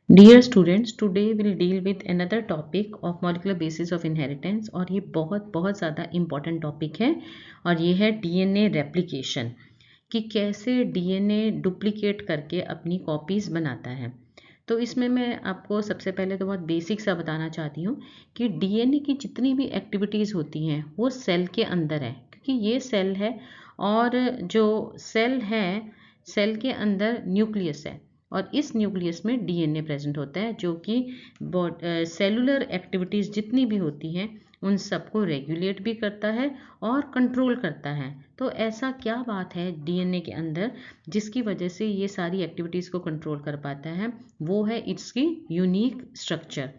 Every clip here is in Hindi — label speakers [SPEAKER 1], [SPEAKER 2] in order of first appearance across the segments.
[SPEAKER 1] Dear students, today will deal with another topic of molecular basis of inheritance. और ये बहुत बहुत ज़्यादा इम्पॉर्टेंट टॉपिक है और ये है डीएनए रेप्लिकेशन, कि कैसे डीएनए डुप्लीकेट करके अपनी कॉपीज़ बनाता है। तो इसमें मैं आपको सबसे पहले तो बहुत बेसिक सा बताना चाहती हूँ कि डीएनए की जितनी भी एक्टिविटीज़ होती हैं वो सेल के अंदर है, क्योंकि ये सेल है और जो सेल है, सेल के अंदर न्यूक्लियस है और इस न्यूक्लियस में डीएनए प्रेजेंट होता है, जो कि सेलुलर एक्टिविटीज़ जितनी भी होती हैं उन सबको रेगुलेट भी करता है और कंट्रोल करता है। तो ऐसा क्या बात है डीएनए के अंदर जिसकी वजह से ये सारी एक्टिविटीज़ को कंट्रोल कर पाता है? वो है इसकी यूनिक स्ट्रक्चर।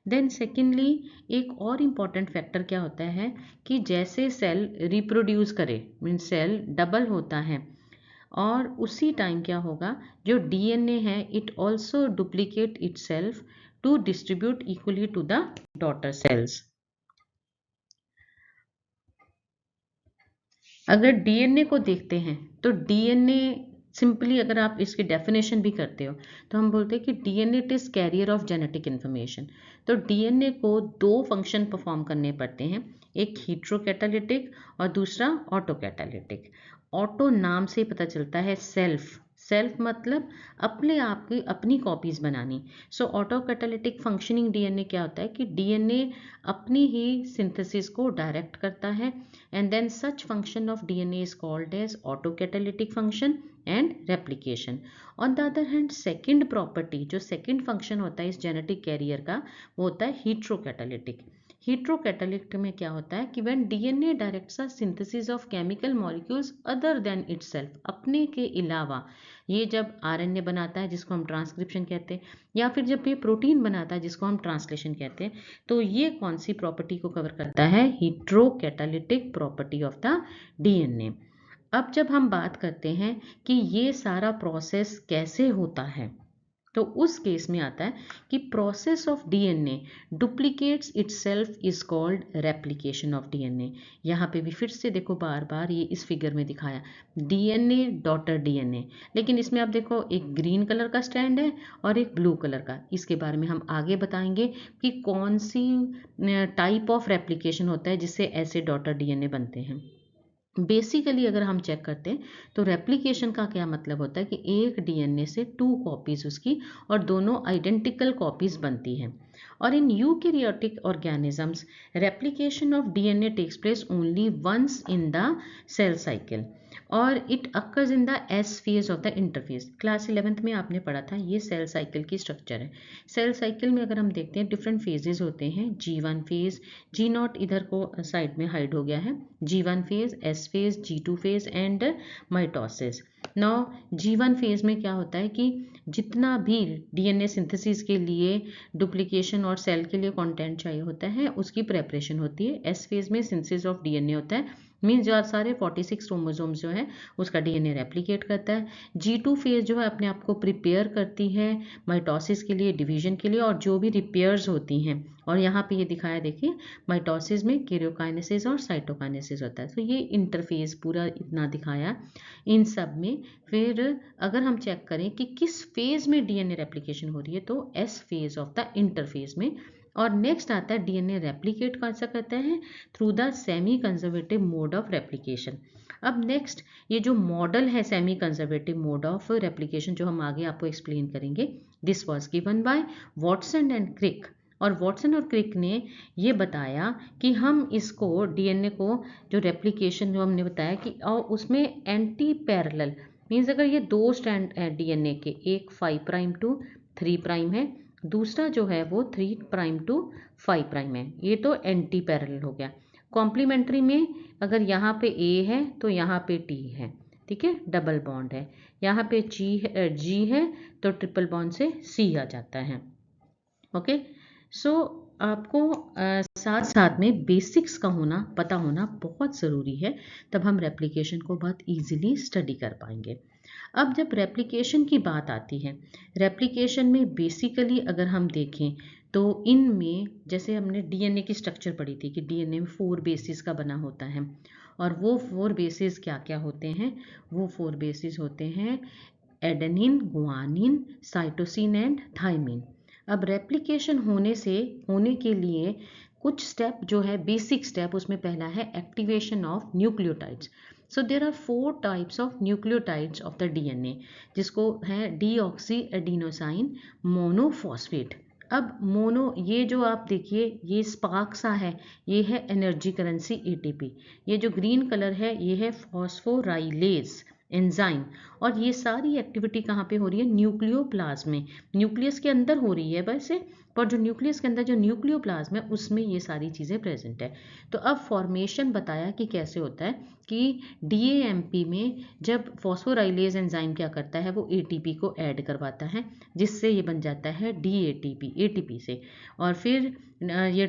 [SPEAKER 1] देन सेकेंडली, एक और इम्पॉर्टेंट फैक्टर क्या होता है कि जैसे सेल रिप्रोड्यूस करे, मीन सेल डबल होता है, और उसी टाइम क्या होगा, जो डीएनए है it also duplicate itself to distribute equally to the daughter cells. अगर डीएनए को देखते हैं तो डीएनए सिंपली अगर आप इसकी डेफिनेशन भी करते हो तो हम बोलते हैं कि DNA it is carrier of genetic information. तो डीएनए को दो फंक्शन परफॉर्म करने पड़ते हैं, एक हीट्रोकैटालिटिक और दूसरा ऑटोकैटालिटिक। ऑटो नाम से पता चलता है सेल्फ, सेल्फ मतलब अपने आप की अपनी कॉपीज बनानी। सो ऑटोकैटालिटिक फंक्शनिंग डीएनए क्या होता है कि डीएनए अपनी ही सिंथेसिस को डायरेक्ट करता है, and then such function of DNA is called as autocatalytic function and replication. On the other hand, second property जो second function होता है इस genetic carrier का, वो होता है heterocatalytic। heterocatalytic में क्या होता है कि when DNA directs a synthesis of chemical molecules other than itself, अपने के अलावा, ये जब आरएनए बनाता है जिसको हम ट्रांसक्रिप्शन कहते हैं, या फिर जब ये प्रोटीन बनाता है जिसको हम ट्रांसलेशन कहते हैं, तो ये कौन सी प्रॉपर्टी को कवर करता है? हीट्रोकैटालिटिक प्रॉपर्टी ऑफ द डीएनए। अब जब हम बात करते हैं कि ये सारा प्रोसेस कैसे होता है, तो उस केस में आता है कि process of DNA duplicates itself is called replication of DNA. यहाँ पे भी फिर से देखो, बार बार ये इस फिगर में दिखाया डीएनए डॉटर डीएनए, लेकिन इसमें आप देखो एक ग्रीन कलर का स्टैंड है और एक ब्लू कलर का। इसके बारे में हम आगे बताएंगे कि कौन सी टाइप ऑफ रेप्लिकेशन होता है जिससे ऐसे डॉटर डीएनए बनते हैं। बेसिकली अगर हम चेक करते हैं तो रेप्लिकेशन का क्या मतलब होता है कि एक डीएनए से टू कॉपीज उसकी और दोनों आइडेंटिकल कॉपीज बनती हैं। और in eukaryotic organisms replication of DNA takes place only once in the cell cycle और it occurs in the S phase of the interphase. Class 11th में आपने पढ़ा था, ये सेल साइकिल की स्ट्रक्चर है। सेल साइकिल में अगर हम देखते हैं डिफरेंट फेजेस होते हैं, G1 फेज, G0 इधर को साइड में हाइड हो गया है, G1 phase, S phase, G2 phase and mitosis. Now G1 phase में क्या होता है कि जितना भी डीएनए सिंथेसिस के लिए डुप्लीकेशन और सेल के लिए कंटेंट चाहिए होता है उसकी प्रेपरेशन होती है। एस फेज में सिंथेसिस ऑफ डीएनए होता है, मीन्स जो सारे 46 क्रोमोसोम्स जो है उसका डीएनए रेप्लिकेट करता है। G2 फेज जो है अपने आप को प्रिपेयर करती है माइटोसिस के लिए, डिवीजन के लिए, और जो भी रिपेयर्स होती हैं। और यहाँ पे ये दिखाया देखिए, माइटोसिस में कैरियोकाइनेसिस और साइटोकाइनेसिस होता है। तो ये इंटरफेस पूरा इतना दिखाया इन सब में। फिर अगर हम चेक करें कि किस फेज में डीएनए रेप्लिकेशन हो रही है, तो S phase of the interphase में। और नेक्स्ट आता है डीएनए रेप्लिकेट कैसा करता है? Through the semi conservative mode of replication. अब नेक्स्ट ये जो मॉडल है semi conservative mode of replication जो हम आगे आपको एक्सप्लेन करेंगे, this was given by Watson and Crick. और वॉटसन और क्रिक ने ये बताया कि हम इसको डीएनए को जो रेप्लिकेशन जो हमने बताया कि और उसमें एंटी पैरेलल, मीन्स अगर ये दो स्टैंड है डीएनए के, एक 5 प्राइम टू 3 प्राइम है, दूसरा जो है वो 3 प्राइम टू 5 प्राइम है, ये तो एंटी पैरेलल हो गया। कॉम्प्लीमेंट्री में अगर यहाँ पे ए है तो यहाँ पे टी है, ठीक है, डबल बॉन्ड है। यहाँ पे जी है तो ट्रिपल बॉन्ड से सी आ जाता है। ओके, सो आपको साथ साथ में बेसिक्स का होना, पता होना बहुत ज़रूरी है, तब हम रेप्लिकेशन को बहुत इजीली स्टडी कर पाएंगे। अब जब रेप्लिकेशन की बात आती है, रेप्लिकेशन में बेसिकली अगर हम देखें तो इनमें जैसे हमने डीएनए की स्ट्रक्चर पढ़ी थी कि डीएनए में 4 बेसिस का बना होता है, और वो 4 बेसिस क्या क्या होते हैं? वो 4 बेसिस होते हैं adenine, guanine, cytosine and thymine. अब रेप्लिकेशन होने के लिए कुछ स्टेप जो है, बेसिक स्टेप, उसमें पहला है activation of nucleotides. So there are 4 types of nucleotides of the DNA, जिसको है डीऑक्सी एडिनोसाइन मोनोफॉस्फेट। अब मोनो, ये जो आप देखिए ये स्पार्क सा है, ये है एनर्जी करेंसी एटीपी। ये जो ग्रीन कलर है ये है फॉस्फोराइलेज एंजाइम। और ये सारी एक्टिविटी कहाँ पे हो रही है? न्यूक्लियोप्लाज्म में, न्यूक्लियस के अंदर हो रही है वैसे, पर जो न्यूक्लियस के अंदर जो न्यूक्लियोप्लाज्म है उसमें ये सारी चीज़ें प्रेजेंट है। तो अब फॉर्मेशन बताया कि कैसे होता है कि डीएएमपी में जब फॉस्फोराइलेज एंजाइम क्या करता है, वो एटीपी को ऐड करवाता है, जिससे ये बन जाता है डीएटीपी, एटीपी से। और फिर ये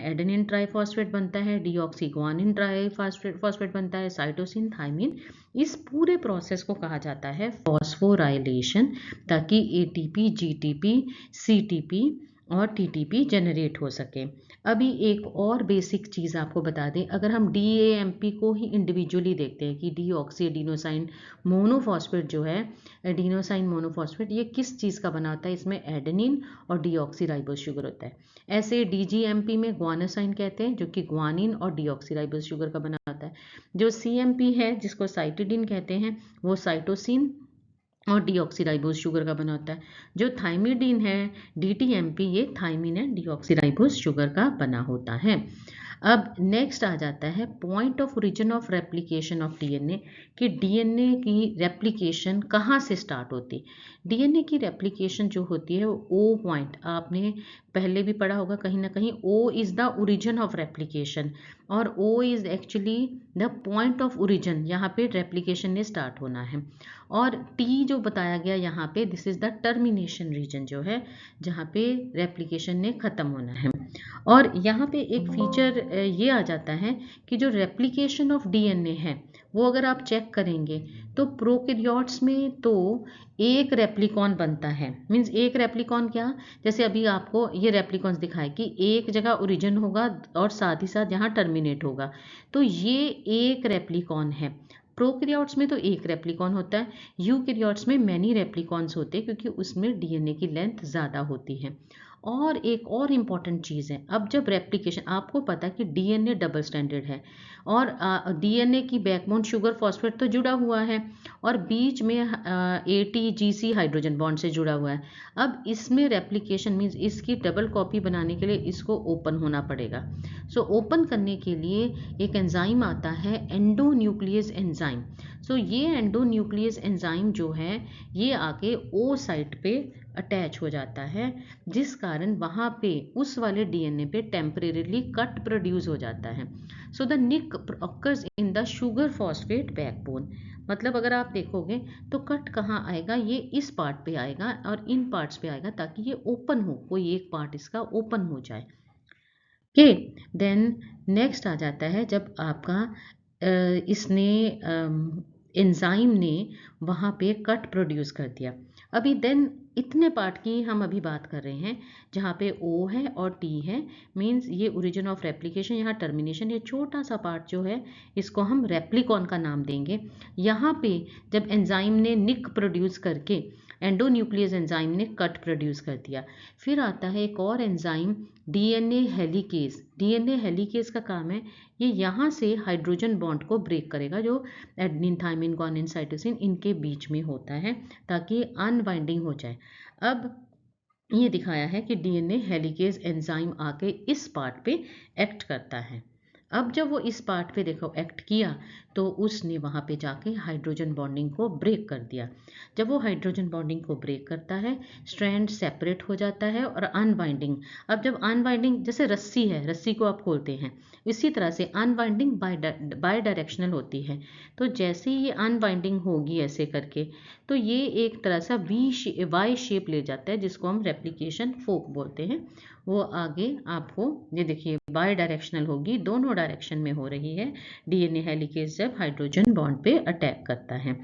[SPEAKER 1] एडेनिन ट्राइफॉस्फेट बनता है, डीऑक्सी गुआनिन ट्राइफॉस्फेट बनता है, साइटोसिन, थाइमिन। इस पूरे प्रोसेस को कहा जाता है फॉस्फोराइलेशन, ताकि एटीपी, जीटीपी, सीटीपी और टीटीपी जनरेट हो सके। अभी एक और बेसिक चीज़ आपको बता दें, अगर हम डीएएमपी को ही इंडिविजुअली देखते हैं कि डीऑक्सी एडिनोसाइन मोनोफॉस्फेट जो है, एडिनोसाइन मोनोफॉस्फेट, ये किस चीज़ का बना होता है? इसमें एडेनिन और डीऑक्सी राइबोस शुगर होता है। ऐसे डीजीएमपी में ग्वानोसाइन कहते हैं, जो कि ग्वानिन और डीऑक्सी राइबोस शुगर का बना होता है। जो सीएमपी है, जिसको साइटिडिन कहते हैं, वो साइटोसिन और डीऑक्सीराइबोज शुगर का बना होता है। जो थाइमिडीन है, डीटीएमपी, ये थाइमिन एंड डीऑक्सीराइबोज शुगर का बना होता है। अब नेक्स्ट आ जाता है point of origin of replication of DNA, कि डीएनए की रेप्लिकेशन कहाँ से स्टार्ट होती। डीएनए की रेप्लिकेशन जो होती है वो ओ पॉइंट, आपने पहले भी पढ़ा होगा कहीं ना कहीं, O is the origin of replication, और O is actually the point of origin, यहाँ पे रेप्लिकेशन ने स्टार्ट होना है। और टी जो बताया गया यहाँ पे, this is the termination region जो है, जहाँ पे रेप्लिकेशन ने ख़त्म होना है। और यहाँ पे एक फीचर ये आ जाता है कि जो रेप्लिकेशन ऑफ डीएनए है, वो अगर आप चेक करेंगे तो प्रोकैरियोट्स में तो एक रेप्लिकॉन बनता है। मीन्स एक रेप्लिकॉन क्या, जैसे अभी आपको ये रेप्लिकॉन्स दिखाए कि एक जगह ओरिजिन होगा और साथ ही साथ यहाँ टर्मिनेट होगा, तो ये एक रेप्लिकॉन है। प्रोकैरियोट्स में तो एक रेप्लिकॉन होता है, यूकैरियोट्स में मैनी रेप्लिकॉन्स होते हैं, क्योंकि उसमें डीएनए की लेंथ ज़्यादा होती है। और एक और इम्पॉर्टेंट चीज़ है, अब जब रेप्लिकेशन, आपको पता है कि डीएनए डबल स्टैंडर्ड है, और डीएनए की बैकबोन शुगर फॉस्फेट तो जुड़ा हुआ है, और बीच में एटीजीसी हाइड्रोजन बॉन्ड से जुड़ा हुआ है। अब इसमें रेप्लिकेशन मीन्स इसकी डबल कॉपी बनाने के लिए इसको ओपन होना पड़ेगा। सो ओपन करने के लिए एक एंजाइम आता है, एंडोन्यूक्लियस एंजाइम। सो ये एंडोन्यूक्लियस एंजाइम जो है, ये आके ओ साइट पे अटैच हो जाता है, जिस कारण वहाँ पे उस वाले डीएनए पे टेम्परेरीली कट प्रोड्यूस हो जाता है। So the nick occurs in the sugar phosphate backbone. मतलब अगर आप देखोगे तो कट कहाँ आएगा, ये इस पार्ट पे आएगा और इन पार्ट्स पे आएगा, ताकि ये ओपन हो, कोई एक पार्ट इसका ओपन हो जाए। ओके, देन नेक्स्ट आ जाता है जब आपका इसने एंजाइम ने वहाँ पे कट प्रोड्यूस कर दिया। अभी देन इतने पार्ट की हम अभी बात कर रहे हैं, जहाँ पे ओ है और टी है, मींस ये ओरिजिन ऑफ रेप्लिकेशन, यहाँ टर्मिनेशन। ये छोटा सा पार्ट जो है, इसको हम रेप्लिकॉन का नाम देंगे। यहाँ पे जब एंजाइम ने निक प्रोड्यूस करके, एंडोन्यूक्लियस एंजाइम ने कट प्रोड्यूस कर दिया। फिर आता है एक और enzyme, DNA helicase. DNA helicase का काम है, ये यहाँ से हाइड्रोजन बॉन्ड को ब्रेक करेगा, जो एडेनिन, थाइमिन, गुआनिन, साइटोसिन इनके बीच में होता है, ताकि अनबाइंडिंग हो जाए। अब ये दिखाया है कि डीएनए हेलिकेज एंजाइम आके इस पार्ट पे एक्ट करता है। अब जब वो इस पार्ट पे देखो एक्ट किया, तो उसने वहाँ पे जाके हाइड्रोजन बॉन्डिंग को ब्रेक कर दिया। जब वो हाइड्रोजन बॉन्डिंग को ब्रेक करता है, स्ट्रैंड सेपरेट हो जाता है और अनबाइंडिंग। अब जब अनबाइंडिंग, जैसे रस्सी है, रस्सी को आप खोलते हैं, इसी तरह से अनबाइंडिंग बाय डायरेक्शनल होती है। तो जैसे ही ये अनबाइंडिंग होगी ऐसे करके, तो ये एक तरह सा वाई शेप ले जाता है, जिसको हम रेप्लिकेशन फोक बोलते हैं। वो आगे आपको ये देखिए बाय डायरेक्शनल होगी, दोनों डायरेक्शन में हो रही है डीएनए हेलिकेज जब हाइड्रोजन बॉन्ड पे अटैक करता है।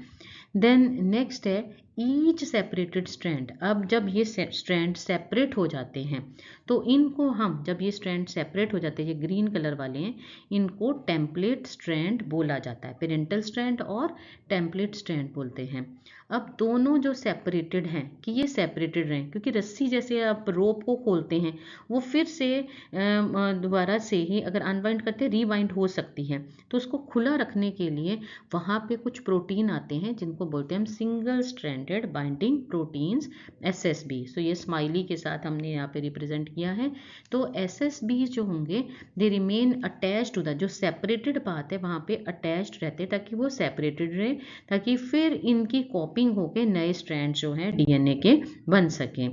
[SPEAKER 1] देन नेक्स्ट है ईच सेपरेटेड स्ट्रैंड, अब जब ये स्ट्रैंड सेपरेट हो जाते हैं तो इनको हम, जब ये स्ट्रैंड सेपरेट हो जाते हैं, ये ग्रीन कलर वाले हैं, इनको टेम्पलेट स्ट्रैंड बोला जाता है। पेरेंटल स्ट्रैंड और टेम्पलेट स्ट्रैंड बोलते हैं। अब दोनों जो सेपरेटेड हैं, कि ये सेपरेटेड रहें, क्योंकि रस्सी जैसे आप रोप को खोलते हैं वो फिर से दोबारा से ही अगर अनवाइंड करते हैं रिवाइंड हो सकती है, तो उसको खुला रखने के लिए वहाँ पे कुछ प्रोटीन आते हैं जिनको बोलते हैं हम single stranded binding proteins, SSB। सो ये स्माइली के साथ हमने यहाँ पे रिप्रेजेंट किया है। तो SSB जो होंगे they remain attach to the, जो सेपरेटेड पार्ट है वहाँ पे अटैच्ड रहते ताकि वो सेपरेटेड रहे, ताकि फिर इनकी कॉपिंग होके नए स्ट्रैंड जो हैं DNA के बन सकें।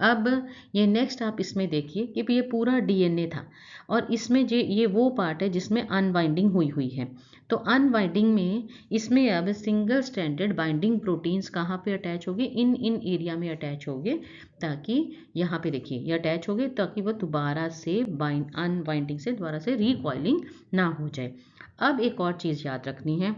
[SPEAKER 1] अब ये नेक्स्ट आप इसमें देखिए कि ये पूरा DNA था और इसमें ये वो पार्ट है जिसमें अनबाइंडिंग हुई हुई है। तो अनबाइंडिंग में इसमें अब सिंगल स्ट्रैंडेड बाइंडिंग प्रोटीन्स कहाँ पे अटैच होगी, इन एरिया में अटैच होंगे, ताकि यहाँ पे देखिए ये अटैच हो गए ताकि वो दोबारा से अनबाइंडिंग से दोबारा से रिकॉइलिंग ना हो जाए। अब एक और चीज़ याद रखनी है,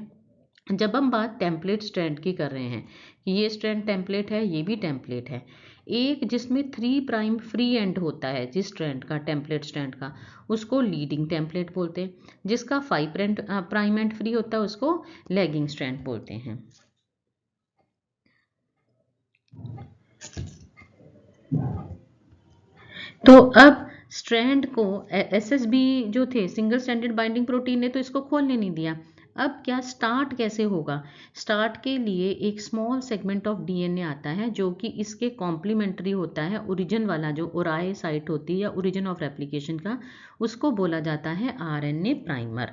[SPEAKER 1] जब हम बात टेम्पलेट स्ट्रैंड की कर रहे हैं कि ये स्ट्रैंड टेम्पलेट है, ये भी टेम्पलेट है, एक जिसमें 3 प्राइम फ्री एंड होता है जिस स्ट्रैंड का, टेम्पलेट स्ट्रैंड का, उसको लीडिंग टेम्पलेट बोलते हैं। जिसका 5 प्राइम एंड फ्री होता है उसको लैगिंग स्ट्रैंड बोलते हैं। तो अब स्ट्रैंड को SSB जो थे, सिंगल स्ट्रैंडेड बाइंडिंग प्रोटीन ने तो इसको खोलने नहीं दिया। अब क्या स्टार्ट कैसे होगा, स्टार्ट के लिए एक स्मॉल सेगमेंट ऑफ DNA आता है जो कि इसके कॉम्प्लीमेंट्री होता है, ओरिजिन वाला जो ओराई साइट होती है या ओरिजिन ऑफ रेप्लिकेशन का, उसको बोला जाता है RNA प्राइमर।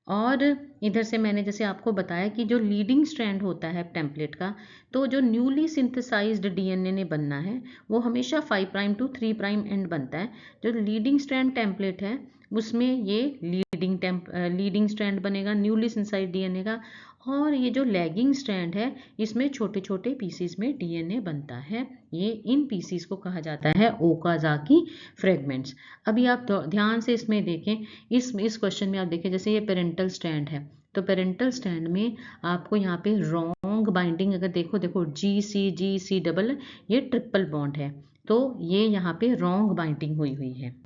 [SPEAKER 1] और इधर से मैंने जैसे आपको बताया कि जो लीडिंग स्ट्रैंड होता है टेम्पलेट का, तो जो न्यूली सिंथेसाइज्ड DNA ने बनना है वो हमेशा 5 प्राइम टू 3 प्राइम एंड बनता है। जो लीडिंग स्ट्रैंड टेम्पलेट है उसमें ये लीडिंग स्ट्रैंड बनेगा न्यूली सिंथेसाइज्ड DNA का, और ये जो लैगिंग स्ट्रैंड है इसमें छोटे छोटे पीसीस में DNA बनता है। ये इन पीसीस को कहा जाता है ओकाजाकी फ्रेगमेंट्स। अभी आप ध्यान से इसमें देखें, इस क्वेश्चन में आप देखें, जैसे ये पेरेंटल स्ट्रैंड है, तो पेरेंटल स्ट्रैंड में आपको यहाँ पे रॉन्ग बाइंडिंग अगर देखो GC डबल, ये ट्रिपल बॉन्ड है, तो ये यहाँ पे रॉन्ग बाइंडिंग हुई हुई है।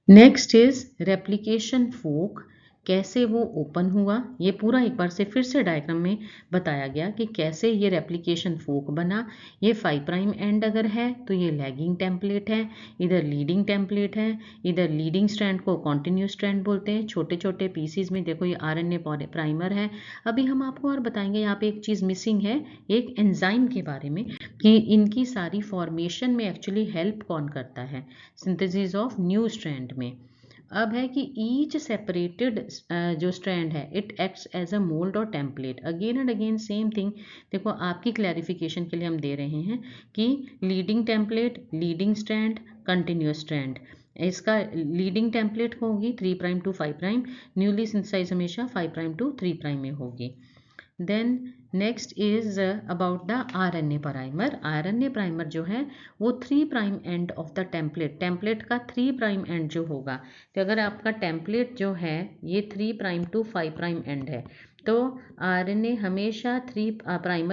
[SPEAKER 1] नेक्स्ट इज रेप्लिकेशन फोक, कैसे वो ओपन हुआ, ये पूरा एक बार से फिर से डायग्राम में बताया गया कि कैसे ये रेप्लिकेशन फोक बना। ये 5 प्राइम एंड अगर है तो ये लैगिंग टेम्पलेट है, इधर लीडिंग टेम्पलेट है, इधर लीडिंग स्ट्रैंड को कॉन्टिन्यूस स्ट्रैंड बोलते हैं। छोटे छोटे पीसीज में देखो ये RNA प्राइमर है। अभी हम आपको और बताएंगे, यहाँ पे एक चीज़ मिसिंग है, एक एंजाइम के बारे में, कि इनकी सारी फॉर्मेशन में एक्चुअली हेल्प कौन करता है, सिंथेसिस ऑफ न्यू स्ट्रैंड में। अब है कि ईच सेपरेटेड जो स्ट्रैंड है it acts as a mould और template, again and again same thing. देखो आपकी क्लैरिफिकेशन के लिए हम दे रहे हैं कि leading template, leading strand, continuous strand, इसका लीडिंग टेम्पलेट होगी 3 prime to 5 prime, newly synthesise हमेशा 5 प्राइम टू 3 प्राइम में होगी। Then next is about the RNA primer. RNA primer जो है वो 3 prime end of the template का 3 प्राइम एंड जो होगा, तो अगर आपका टेम्पलेट जो है ये 3 प्राइम टू 5 प्राइम एंड है, तो RNA हमेशा 3 प्राइम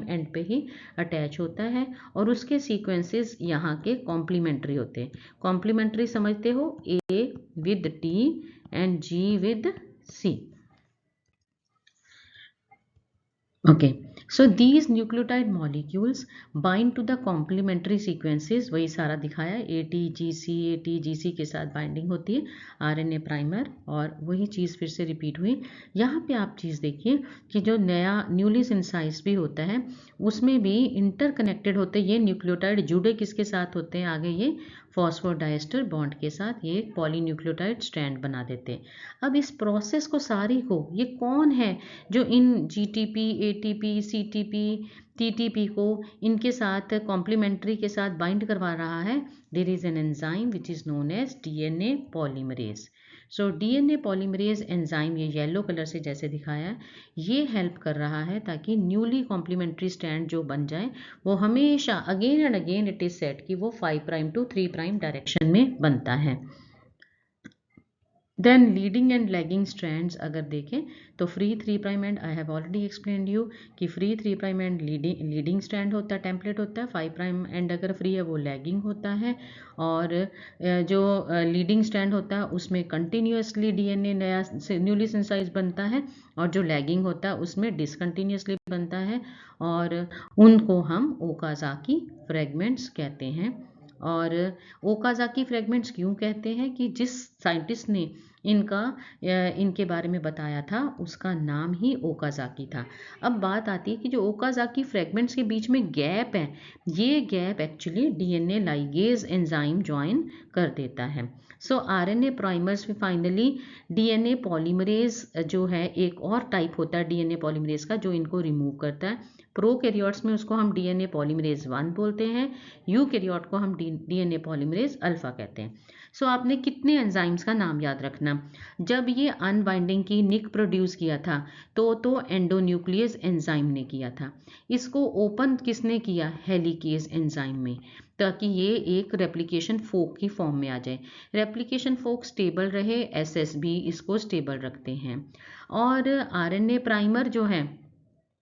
[SPEAKER 1] एंड पे ही अटैच होता है, और उसके सीक्वेंसेस यहाँ के कॉम्प्लीमेंट्री होते हैं। कॉम्प्लीमेंट्री समझते हो, A with T and G with C। Okay, so these nucleotide molecules bind to the complementary sequences, वही सारा दिखाया, ATGC के साथ बाइंडिंग होती है RNA प्राइमर, और वही चीज़ फिर से रिपीट हुई। यहाँ पे आप चीज़ देखिए कि जो नया न्यूली सिंथेसाइज्ड भी होता है उसमें भी इंटरकनेक्टेड होते हैं ये न्यूक्लियोटाइड, जुड़े किसके साथ होते हैं आगे, ये फॉस्फोडाइस्टर बॉन्ड के साथ, ये पॉलीन्यूक्लियोटाइड स्ट्रैंड बना देते हैं। अब इस प्रोसेस को सारी को, ये कौन है जो इन GTP, ATP, CTP, TTP को इनके साथ कॉम्प्लीमेंट्री के साथ बाइंड करवा रहा है, there is an enzyme which is known as DNA polymerase. So DNA polymerase enzyme, ये येलो कलर से जैसे दिखाया है, ये हेल्प कर रहा है ताकि न्यूली कॉम्प्लीमेंट्री स्ट्रैंड जो बन जाए वो हमेशा again and again it is set कि वो 5 प्राइम टू 3 प्राइम डायरेक्शन में बनता है। Then leading and lagging strands अगर देखें तो free 3' end I have already explain you कि फ्री 3' एंड लीडिंग स्ट्रैंड होता है, टेम्पलेट होता है। 5' एंड अगर फ्री है वो लैगिंग होता है। और जो लीडिंग स्ट्रैंड होता है उसमें कंटिन्यूसली डीएनए नया न्यूली सिंथेसाइज बनता है, और जो लैगिंग होता है उसमें डिसकंटिन्यूसली बनता है, और उनको हम ओकाजाकी फ्रेगमेंट्स कहते हैं। और ओकाजाकी फ्रेगमेंट्स क्यों कहते हैं कि जिस साइंटिस्ट ने इनके बारे में बताया था उसका नाम ही ओकाजाकी था। अब बात आती है कि जो ओकाजाकी फ्रेगमेंट्स के बीच में गैप है, ये gap actually DNA ligase enzyme join कर देता है। सो आरएनए प्राइमर्स में फाइनली डीएनए पॉलीमरेज जो है, एक और टाइप होता है डीएनए पॉलीमरेज का जो इनको रिमूव करता है। प्रोकैरियोट्स में उसको हम डीएनए पॉलीमरेज 1 बोलते हैं, यूकैरियोट को हम डीएनए पॉलीमरेज अल्फा कहते हैं। सो आपने कितने एंजाइम्स का नाम याद रखना। जब ये अनबाइंडिंग की निक प्रोड्यूस किया था तो एंडोन्यूक्लियस एंजाइम ने किया था। इसको ओपन किसने किया? हेलिकेज एंजाइम में, ताकि ये एक रेप्लिकेशन फोक की फॉर्म में आ जाए। रेप्लिकेशन फोक स्टेबल रहे, एसएसबी इसको स्टेबल रखते हैं। और आरएनए प्राइमर जो है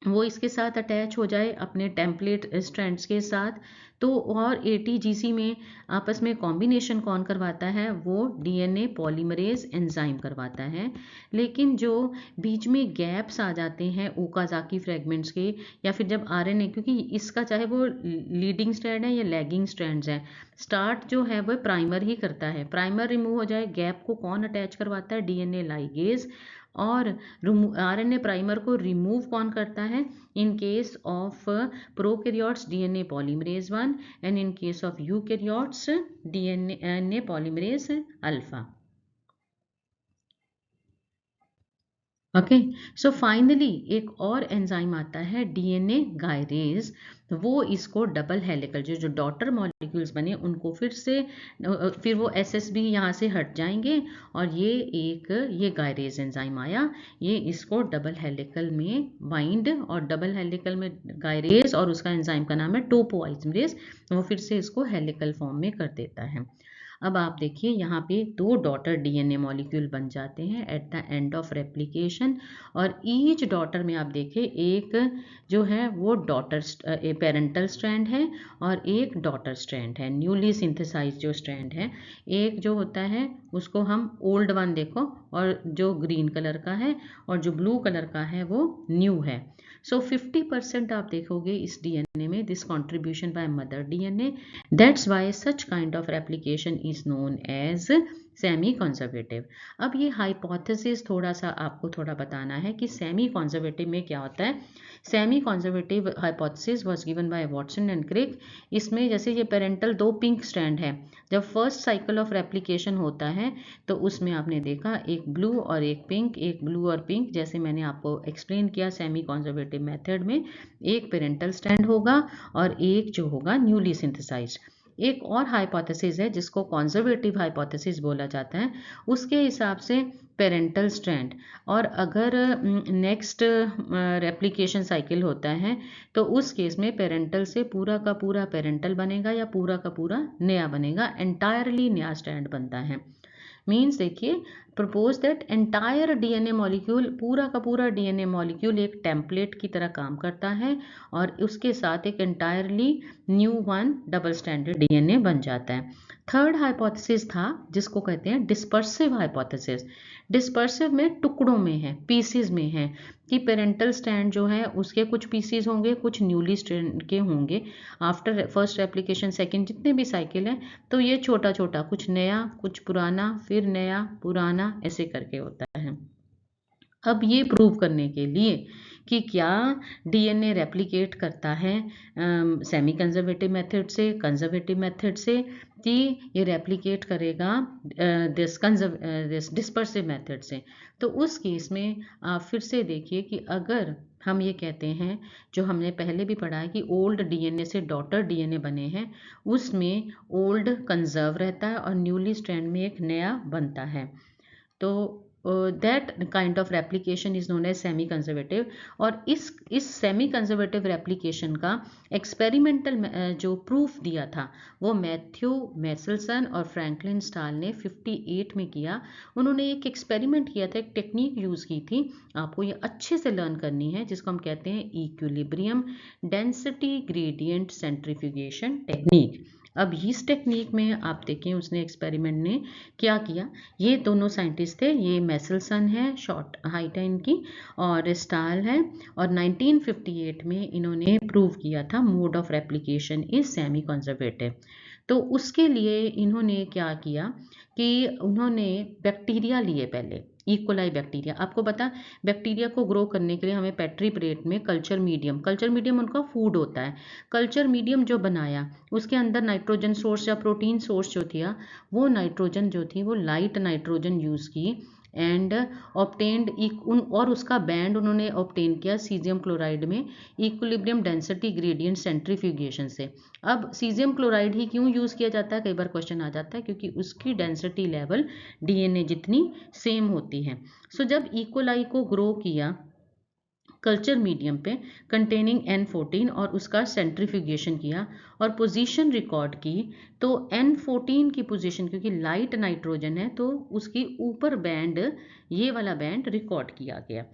[SPEAKER 1] वो इसके साथ अटैच हो जाए अपने टेम्पलेट स्ट्रैंड्स के साथ। तो और एटीजीसी में आपस में कॉम्बिनेशन कौन करवाता है? वो डीएनए पॉलीमरेज एंजाइम करवाता है। लेकिन जो बीच में गैप्स आ जाते हैं ओकाजाकी फ्रेगमेंट्स के, या फिर जब आरएनए, क्योंकि इसका चाहे वो लीडिंग स्ट्रैंड है या लैगिंग स्ट्रैंड्स है, स्टार्ट जो है वो प्राइमर ही करता है। प्राइमर रिमूव हो जाए, गैप को कौन अटैच करवाता है? DNA ligase. और आरएनए प्राइमर को रिमूव कौन करता है? In case of prokaryotes DNA polymerase 1, and in case of eukaryotes DNA polymerase alpha. Okay, so finally एक और एंजाइम आता है डीएनए गायरेज। वो इसको डबल हेलिकल जो डॉटर मॉलिक्यूल्स बने उनको फिर वो एसएसबी यहाँ से हट जाएंगे, और ये गायरेज एंजाइम आया, ये इसको डबल हेलिकल में बाइंड, और डबल हेलिकल में गायरेज और उसका एंजाइम का नाम है टोपोआइसमरेज, वो फिर से इसको हेलिकल फॉर्म में कर देता है। अब आप देखिए यहाँ पे 2 डॉटर डीएनए मॉलिक्यूल बन जाते हैं at the end of replication, और ईच डॉटर में आप देखिए एक जो है वो डॉटर पेरेंटल स्ट्रैंड है और एक डॉटर स्ट्रैंड है, न्यूली सिंथेसाइज जो स्ट्रैंड है। एक जो होता है उसको हम ओल्ड वन देखो, और जो ग्रीन कलर का है और जो ब्लू कलर का है वो न्यू है। सो 50% आप देखोगे इस डीएनए में this contribution by mother DNA. That's why such kind of replication is known as semi conservative. अब ये हाइपोथेसिस थोड़ा सा आपको थोड़ा बताना है कि सेमी कंजर्वेटिव में क्या होता है। Semi conservative hypothesis was given by Watson and Crick. इसमें जैसे ये पेरेंटल 2 पिंक स्ट्रैंड है, जब फर्स्ट साइकिल ऑफ रेप्लिकेशन होता है तो उसमें आपने देखा एक ब्लू और एक पिंक, एक ब्लू और पिंक, जैसे मैंने आपको एक्सप्लेन किया सेमी कंजर्वेटिव मेथड में एक पेरेंटल स्ट्रैंड होगा और एक जो होगा न्यूली सिंथेसाइज्ड। एक और हाइपोथेसिस है जिसको कंजर्वेटिव हाइपोथेसिस बोला जाता है, उसके हिसाब से पेरेंटल स्ट्रैंड, और अगर नेक्स्ट रेप्लिकेशन साइकिल होता है तो उस केस में पेरेंटल से पूरा का पूरा पेरेंटल बनेगा या पूरा का पूरा नया बनेगा, एंटायरली नया स्ट्रैंड बनता है। मीन्स देखिए, propose that entire DNA molecule, पूरा का पूरा डीएनए मॉलिक्यूल एक टेम्पलेट की तरह काम करता है, और उसके साथ एक entirely new one double standard DNA बन जाता है। थर्ड हाइपोथेसिस था जिसको कहते हैं डिस्पर्सिव हाइपोथेसिस। डिस्पर्सिव में टुकड़ों में है, पीसीज में है, कि पेरेंटल स्ट्रैंड जो है उसके कुछ पीसीज होंगे, कुछ न्यूली स्ट्रैंड के होंगे। आफ्टर फर्स्ट रेप्लिकेशन सेकंड जितने भी साइकिल हैं, तो ये छोटा छोटा कुछ नया कुछ पुराना फिर नया पुराना ऐसे करके होता है। अब ये प्रूव करने के लिए कि क्या डीएनए रेप्लिकेट करता है सेमी कंजर्वेटिव मेथड से, कंजर्वेटिव मेथड से, कि ये रेप्लिकेट करेगा दिस डिस्पर्सिव मेथड से, तो उस केस में आप फिर से देखिए कि अगर हम ये कहते हैं, जो हमने पहले भी पढ़ा है कि ओल्ड डीएनए से डॉटर डीएनए बने हैं, उसमें ओल्ड कंजर्व रहता है और न्यूली स्ट्रैंड में एक नया बनता है। तो that kind of replication is known as semi conservative. और इस सेमी कंजर्वेटिव रेप्लिकेशन का एक्सपेरिमेंटल जो प्रूफ दिया था वो मैथ्यू मेसलसन और फ्रैंकलिन स्टाल ने 58 में किया। उन्होंने एक एक्सपेरिमेंट किया था, एक टेक्निक यूज़ की थी, आपको ये अच्छे से लर्न करनी है, जिसको हम कहते हैं equilibrium density gradient centrifugation technique. अब इस टेक्निक में आप देखें उसने एक्सपेरिमेंट ने क्या किया। ये दोनों साइंटिस्ट थे, ये मेसलसन है, शॉर्ट हाइट है इनकी, और स्टाल है, और 1958 में इन्होंने प्रूव किया था mode of replication is semi conservative. तो उसके लिए इन्होंने क्या किया कि उन्होंने बैक्टीरिया लिए पहले, इकोलाई बैक्टीरिया। आपको पता बैक्टीरिया को ग्रो करने के लिए हमें पेट्री प्लेट में कल्चर मीडियम उनका फूड होता है, कल्चर मीडियम जो बनाया उसके अंदर नाइट्रोजन सोर्स या प्रोटीन सोर्स जो थी वो नाइट्रोजन जो थी वो लाइट नाइट्रोजन यूज़ की एंड ऑब्टेन्ड और उसका बैंड उन्होंने ऑब्टेन किया सीजियम क्लोराइड में इक्विलिब्रियम डेंसिटी ग्रेडियंट सेंट्रीफ्यूगेशन से। अब सीजियम क्लोराइड ही क्यों यूज़ किया जाता है, कई बार क्वेश्चन आ जाता है, क्योंकि उसकी डेंसिटी लेवल डीएनए जितनी सेम होती है। सो जब इकोलाई को ग्रो किया कल्चर मीडियम पे कंटेनिंग N14 और उसका सेंट्रीफ्यूगेशन किया और पोजीशन रिकॉर्ड की, तो N14 की पोजीशन क्योंकि लाइट नाइट्रोजन है तो उसकी ऊपर बैंड, ये वाला बैंड रिकॉर्ड किया गया।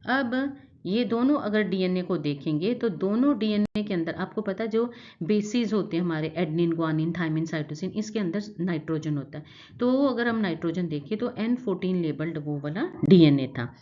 [SPEAKER 1] अब ये दोनों अगर डीएनए को देखेंगे तो दोनों डीएनए के अंदर आपको पता जो बेसिस होते हैं हमारे एडनिन ग्वानिन थायमिन साइटोसिन, इसके अंदर नाइट्रोजन होता है। तो अगर हम नाइट्रोजन देखें तो N14 लेबल्ड वो वाला डीएनए था।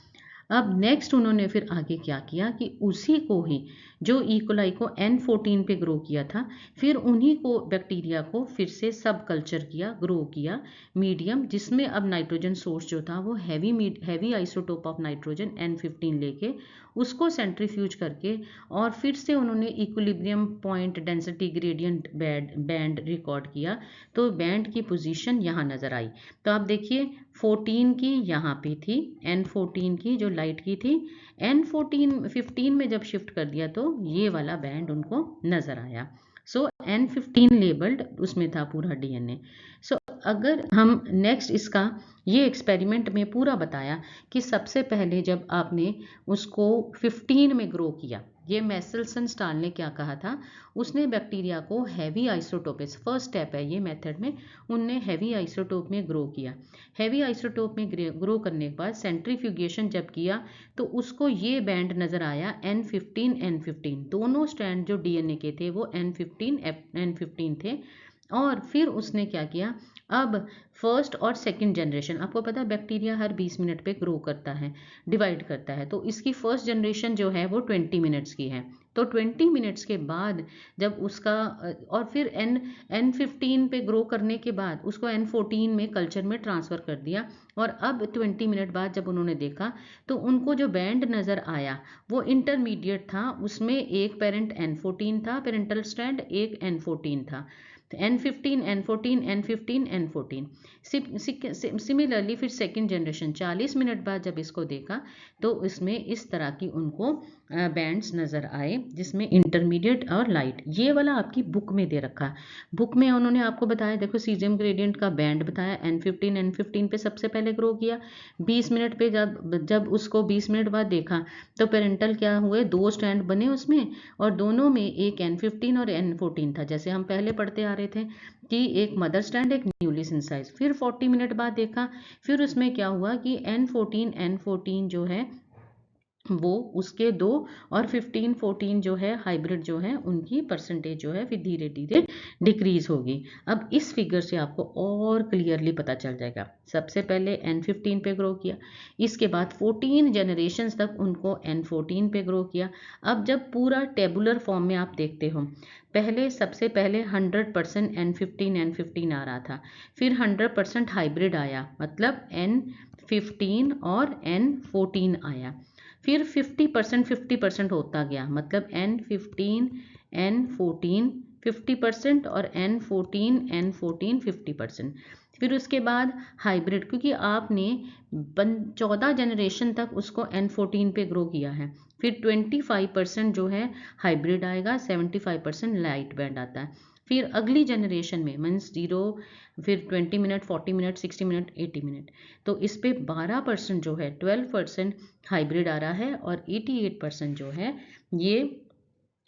[SPEAKER 1] अब नेक्स्ट उन्होंने फिर आगे क्या किया कि उसी को ही जो इकोलाई को N14 पे ग्रो किया था, फिर उन्हीं को बैक्टीरिया को फिर से सब कल्चर किया, ग्रो किया मीडियम, जिसमें अब नाइट्रोजन सोर्स जो था वो heavy isotope of nitrogen N15 लेके उसको सेंट्रीफ्यूज करके और फिर से उन्होंने equilibrium point density gradient band record किया। तो बैंड की पोजीशन यहाँ नज़र आई। तो आप देखिए 14 की यहाँ पे थी, N14 की जो लाइट की थी, N14 15 में जब शिफ्ट कर दिया तो ये वाला बैंड उनको नज़र आया। सो N15 लेबल्ड उसमें था पूरा डीएनए। सो अगर हम नेक्स्ट इसका ये एक्सपेरिमेंट में पूरा बताया कि सबसे पहले जब आपने उसको 15 में ग्रो किया, ये मेसलसन स्टाल ने क्या कहा था, उसने बैक्टीरिया को हैवी आइसोटोप, फर्स्ट स्टेप है ये मेथड में, उनने हैवी आइसोटोप में ग्रो किया। हैवी आइसोटोप में ग्रो करने के बाद सेंट्रीफ्यूगेशन जब किया तो उसको ये बैंड नज़र आया N15 दोनों स्ट्रैंड जो डीएनए के थे वो N15 थे। और फिर उसने क्या किया, अब फर्स्ट और सेकंड जनरेशन, आपको पता है बैक्टीरिया हर 20 मिनट पे ग्रो करता है, डिवाइड करता है, तो इसकी फर्स्ट जनरेशन जो है वो 20 मिनट्स की है। तो 20 मिनट्स के बाद जब उसका और फिर N15 पे ग्रो करने के बाद उसको N14 में कल्चर में ट्रांसफ़र कर दिया। और अब 20 मिनट बाद जब उन्होंने देखा तो उनको जो बैंड नज़र आया वो इंटरमीडिएट था, उसमें एक पेरेंट N14 था, पेरेंटल स्ट्रैंड, एक N14 था। N15 N14 N15 N14। Similarly फिर सेकंड जनरेशन 40 मिनट बाद जब इसको देखा तो इसमें इस तरह की उनको बैंड्स नज़र आए, जिसमें इंटरमीडिएट और लाइट। ये वाला आपकी बुक में दे रखा है, बुक में उन्होंने आपको बताया, देखो सीजियम ग्रेडियंट का बैंड बताया, N15 पे सबसे पहले ग्रो किया 20 मिनट पे, जब उसको 20 मिनट बाद देखा तो पेरेंटल क्या हुए, दो स्ट्रैंड बने उसमें, और दोनों में एक N15 और N14 था, जैसे हम पहले पढ़ते आ रहे थे कि एक मदर स्ट्रैंड एक न्यूली सिंथेसाइज्ड। फिर 40 मिनट बाद देखा, फिर उसमें क्या हुआ कि N14 जो है वो उसके दो, और 15-14 जो है हाइब्रिड जो है उनकी परसेंटेज जो है फिर धीरे धीरे डिक्रीज होगी। अब इस फिगर से आपको और क्लियरली पता चल जाएगा, सबसे पहले N15 पे ग्रो किया, इसके बाद 14 जनरेशन्स तक उनको N14 पे ग्रो किया। अब जब पूरा टेबुलर फॉर्म में आप देखते हो, पहले सबसे पहले 100% N15 आ रहा था, फिर 100% हाइब्रिड आया, मतलब N15 और N14 आया, फिर 50% होता गया, मतलब N15 N14 50% और N14 50%। फिर उसके बाद हाइब्रिड, क्योंकि आपने 14 जनरेशन तक उसको N14 पे ग्रो किया है, फिर 25% जो है हाइब्रिड आएगा, 75% लाइट बैंड आता है। फिर अगली जनरेशन में मीन्स 0, फिर 20 मिनट, 40 मिनट, 60 मिनट, 80 मिनट, तो इस पे 12% जो है, 12% हाइब्रिड आ रहा है और 88% जो है ये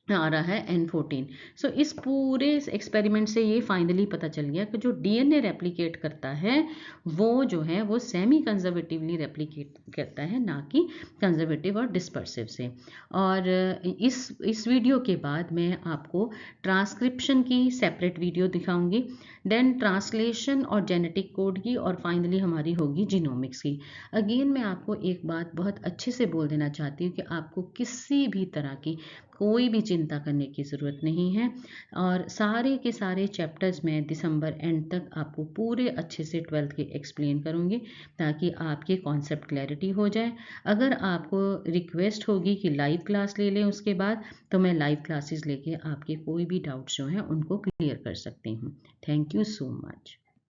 [SPEAKER 1] आ रहा है N14। सो इस पूरे एक्सपेरिमेंट से ये फाइनली पता चल गया कि जो डीएनए रेप्लिकेट करता है वो जो है वो सेमी कंजर्वेटिवली रेप्लिकेट करता है, ना कि कंजर्वेटिव और डिस्पर्सिव से। और इस वीडियो के बाद मैं आपको ट्रांसक्रिप्शन की सेपरेट वीडियो दिखाऊंगी, देन ट्रांसलेशन और जेनेटिक कोड की, और फाइनली हमारी होगी जीनोमिक्स की। अगेन मैं आपको एक बात बहुत अच्छे से बोल देना चाहती हूँ कि आपको किसी भी तरह की कोई भी चिंता करने की ज़रूरत नहीं है, और सारे के सारे चैप्टर्स मैं दिसंबर एंड तक आपको पूरे अच्छे से 12th के एक्सप्लेन करूँगी ताकि आपके कॉन्सेप्ट क्लैरिटी हो जाए। अगर आपको रिक्वेस्ट होगी कि लाइव क्लास ले लें उसके बाद, तो मैं लाइव क्लासेस लेके आपके कोई भी डाउट्स जो हैं उनको क्लियर कर सकती हूँ। Thank you so much.